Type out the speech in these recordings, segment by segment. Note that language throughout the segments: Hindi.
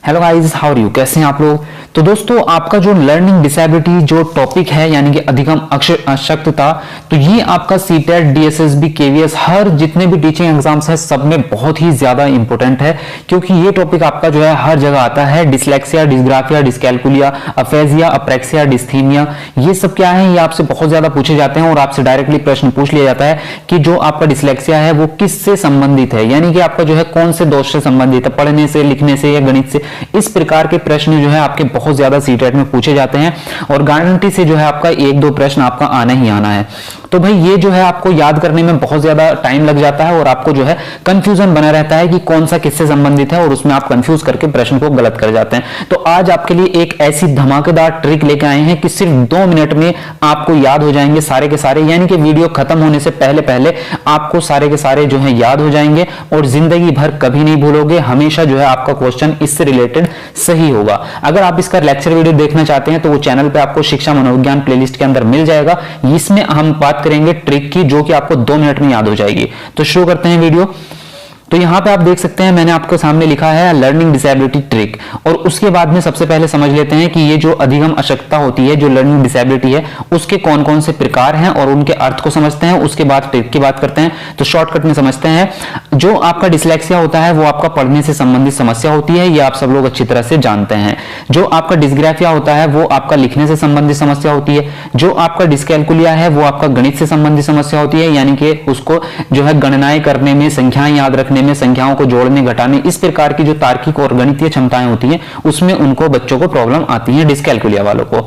Hello guys, how are you? कैसे हैं आप लोग? तो दोस्तों, आपका जो लर्निंग डिसेबिलिटी जो टॉपिक है यानी कि अधिगम अशक्तता, तो ये आपका सीटेट, डीएसएसबी, केवीएस हर जितने भी टीचिंग एग्जाम्स हैं सब में बहुत ही ज्यादा इंपॉर्टेंट है, क्योंकि ये टॉपिक आपका जो है हर जगह आता है। Dyslexia, dysgraphia, dyscalculia, aphasia, apraxia, dysthymia, ये सब क्या है, ये आपसे बहुत ज्यादा पूछे जाते हैं और आपसे डायरेक्टली प्रश्न पूछ लिया जाता है कि जो आपका डिसलेक्सिया है वो किससे संबंधित है, यानी कि आपका जो है कौन से दोष से संबंधित है, पढ़ने से, लिखने से या गणित से। इस प्रकार के प्रश्न जो है आपके बहुत ज्यादा सीटेट में पूछे जाते हैं और गारंटी से जो है आपका एक दो प्रश्न आपका आना ही आना है। तो भाई ये जो है आपको याद करने में बहुत ज्यादा टाइम लग जाता है और आपको जो है कंफ्यूजन बना रहता है कि कौन सा किससे संबंधित है और उसमें आप कंफ्यूज करके प्रश्न को गलत कर जाते हैं। तो आज आपके लिए एक ऐसी धमाकेदार ट्रिक लेके आए हैं कि सिर्फ 2 मिनट में आपको याद हो जाएंगे सारे के सारे, यानी कि वीडियो खत्म होने से पहले पहले आपको सारे के सारे जो है याद हो जाएंगे और जिंदगी भर कभी नहीं भूलोगे। हमेशा जो है आपका क्वेश्चन इससे रिलेटेड सही होगा। अगर आप इसका लेक्चर वीडियो देखना चाहते हैं तो वो चैनल पे आपको शिक्षा मनोविज्ञान प्लेलिस्ट के अंदर मिल जाएगा। इसमें हम बात करेंगे ट्रिक की जो कि आपको 2 मिनट में याद हो जाएगी। तो शुरू करते हैं वीडियो। तो यहां पे आप देख सकते हैं मैंने आपको सामने लिखा है लर्निंग डिसेबिलिटी ट्रिक, और उसके बाद में सबसे पहले समझ लेते हैं कि ये जो अधिगम अशक्तता होती है, जो लर्निंग डिसेबिलिटी है, उसके कौन कौन से प्रकार हैं और उनके अर्थ को समझते हैं। उसके बाद ट्रिक की बात करते हैं। तो शॉर्टकट में समझते हैं। जो आपका डिसलेक्सिया होता है वो आपका पढ़ने से संबंधित समस्या होती है, ये आप सब लोग अच्छी तरह से जानते हैं। जो आपका डिसग्राफिया होता है वो आपका लिखने से संबंधित समस्या होती है। जो आपका डिस्कैल्कुलिया है वो आपका गणित से संबंधित समस्या होती है, यानी कि उसको जो है गणनाएं करने में, संख्याएं याद रखने में, संख्याओं को जोड़ने घटाने, इस प्रकार की जो तार्किक और गणितीय क्षमताएं होती हैं उसमें उनको बच्चों को प्रॉब्लम आती है, डिस्कैल्कुलिया वालों को।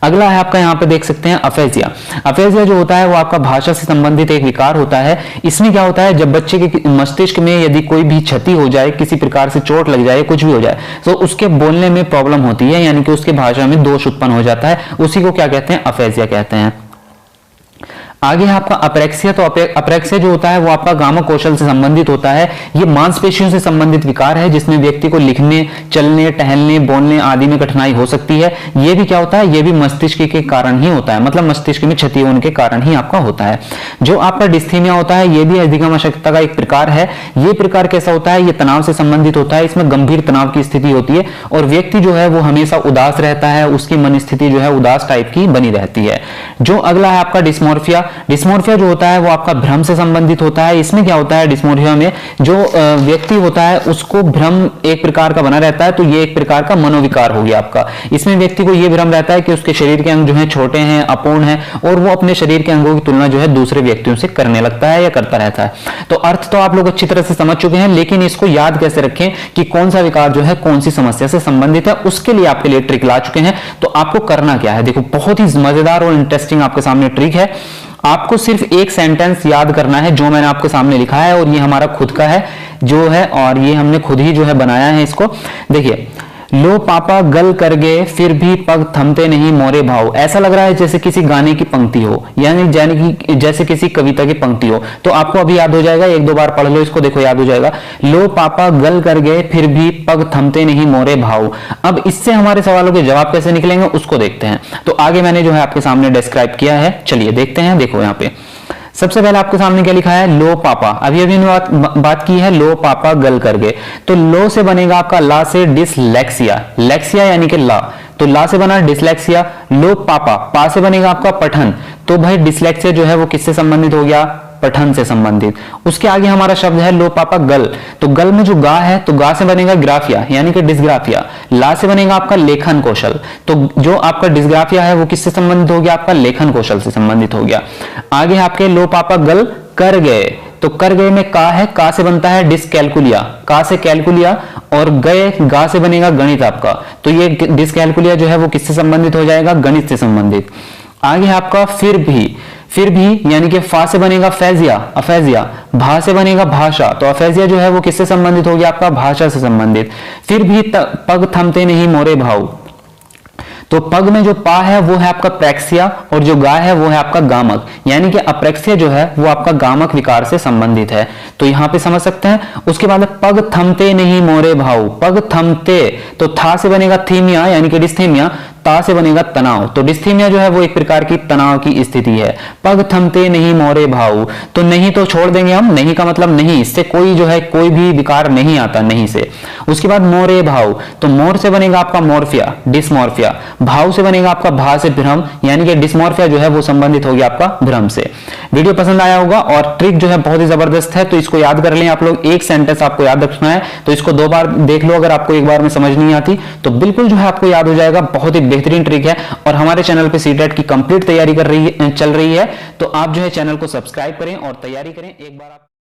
अगला है आपका यहाँ पे देख सकते हैं अफेजिया। अफेजिया जो होता है वो आपका भाषा से संबंधित एक विकार होता है। इसमें क्या होता है, जब बच्चे के मस्तिष्क में यदि कोई भी क्षति हो जाए, किसी प्रकार से चोट लग जाए, कुछ भी हो जाए, तो उसके बोलने में प्रॉब्लम होती है, यानी कि उसके भाषा में दोष उत्पन्न हो जाता है। उसी को क्या कहते हैं, अफेजिया कहते हैं। आगे है आपका अप्रेक्सिया। तो अप्रेक्सिया जो होता है वो आपका गामक कौशल से संबंधित होता है। ये मांसपेशियों से संबंधित विकार है जिसमें व्यक्ति को लिखने, चलने, टहलने, बोलने आदि में कठिनाई हो सकती है। ये भी क्या होता है, ये भी मस्तिष्क के कारण ही होता है, मतलब मस्तिष्क में क्षति होने के कारण ही आपका होता है। जो आपका डिस्थीमिया होता है ये भी अधिगम अशक्तता का एक प्रकार है। ये प्रकार कैसा होता है, ये तनाव से संबंधित होता है। इसमें गंभीर तनाव की स्थिति होती है और व्यक्ति जो है वो हमेशा उदास रहता है, उसकी मन स्थिति जो है उदास टाइप की बनी रहती है। जो अगला है आपका डिस्मोर्फिया। डिस्मोर्फिया जो होता है वो आपका भ्रम से संबंधित होता है। इसमें क्या होता है, डिस्मोर्फिया में जो व्यक्ति होता है उसको भ्रम एक प्रकार का बना रहता है, तो ये एक प्रकार का मनोविकार हो गया आपका। इसमें व्यक्ति को ये भ्रम रहता है कि उसके शरीर के अंग जो है छोटे हैं, अपूर्ण हैं और वो अपने शरीर के अंगों की तुलना जो है दूसरे व्यक्तियों से करने लगता है या करता रहता है। तो अर्थ तो आप लोग अच्छी तरह से समझ चुके हैं, लेकिन इसको याद कैसे रखें कि कौन सा विकार जो है कौन सी समस्या से संबंधित है, उसके लिए आपके लिए ट्रिक ला चुके हैं। तो आपको करना क्या है, देखो बहुत ही मजेदार और इंटरेस्टिंग आपके सामने ट्रिक है। आपको सिर्फ एक सेंटेंस याद करना है जो मैंने आपके सामने लिखा है, और ये हमारा खुद का है जो है, और ये हमने खुद ही जो है बनाया है इसको। देखिए, लो पापा गल कर गए फिर भी पग थमते नहीं मोरे भाव। ऐसा लग रहा है जैसे किसी गाने की पंक्ति हो, यानी जैसे किसी कविता की पंक्ति हो। तो आपको अभी याद हो जाएगा, एक दो बार पढ़ लो इसको, देखो याद हो जाएगा। लो पापा गल कर गए फिर भी पग थमते नहीं मोरे भाव। अब इससे हमारे सवालों के जवाब कैसे निकलेंगे उसको देखते हैं। तो आगे मैंने जो है आपके सामने डिस्क्राइब किया है, चलिए देखते हैं। देखो यहाँ पे सबसे पहले आपके सामने क्या लिखा है, लो पापा। अभी अभी बात की है लो पापा गल कर गए। तो लो से बनेगा आपका ला से डिसलेक्सिया, लेक्सिया यानी कि ला, तो ला से बना डिसलेक्सिया। लो पापा, पा से बनेगा आपका पठन। तो भाई डिसलेक्सिया जो है वो किससे संबंधित हो गया, पठन से संबंधित। उसके आगे हमारा शब्द है लो पापा गल। तो गल में जो गा है तो गा से बनेगा ग्राफिया यानी कि डिस्ग्राफिया। ला से बनेगा आपका लेखन कौशल। तो जो आपका डिस्ग्राफिया है वो किससे संबंधित हो गया, आपका लेखन कौशल से संबंधित हो गया। आगे आपके लो पापा गल कर गए। तो कर गए में का है, का से बनता है डिस्कैल्कुलिया, का से कैलकुलिया, और गए गा से बनेगा गणित आपका। तो ये डिस्कैल्कुलिया जो है वो किससे संबंधित हो जाएगा, गणित से संबंधित। आगे आपका फिर भी यानी कि फा से बनेगा फैजिया, अफेजिया। भा से बनेगा भाषा। तो अफेजिया जो है वो किससे संबंधित हो गया, आपका भाषा से संबंधित। फिर भी पग थमते नहीं मोरे भाव। तो पग में जो पा है वो है आपका प्रेक्सिया और जो गा है वो है आपका गामक, यानी कि अप्रेक्सिया जो है वो आपका गामक विकार से संबंधित है। तो यहां पे समझ सकते हैं। उसके बाद पग थमते नहीं मोरे भाव, पग थमते, तो था से बनेगा थीमिया यानी कि डिस्थीमिया। ता से बनेगा तनाव। तो डिस्थीमिया जो है वो एक प्रकार की तनाव की स्थिति है। पग थमते नहीं मोरे भाव, तो नहीं तो छोड़ देंगे हम, नहीं का मतलब नहीं, इससे कोई जो है कोई भी विकार नहीं आता नहीं से। उसके बाद मोरे भाव, तो मोर से बनेगा आपका मोर्फिया, डिस्मोर्फिया। भाव से बनेगा आपका भा से भ्रम, यानी कि डिस्मोर्फिया जो है वो संबंधित हो गया आपका भ्रम से। वीडियो पसंद आया होगा और ट्रिक जो है बहुत ही जबरदस्त है, तो इसको याद कर लें आप लोग। एक सेंटेंस आपको याद रखना है, तो इसको 2 बार देख लो। अगर आपको एक बार में समझ नहीं आती तो बिल्कुल जो है आपको याद हो जाएगा। बहुत ही बेहतरीन ट्रिक है और हमारे चैनल पे सीटेट की कंप्लीट तैयारी चल रही है, तो आप जो है चैनल को सब्सक्राइब करें और तैयारी करें। एक बार आप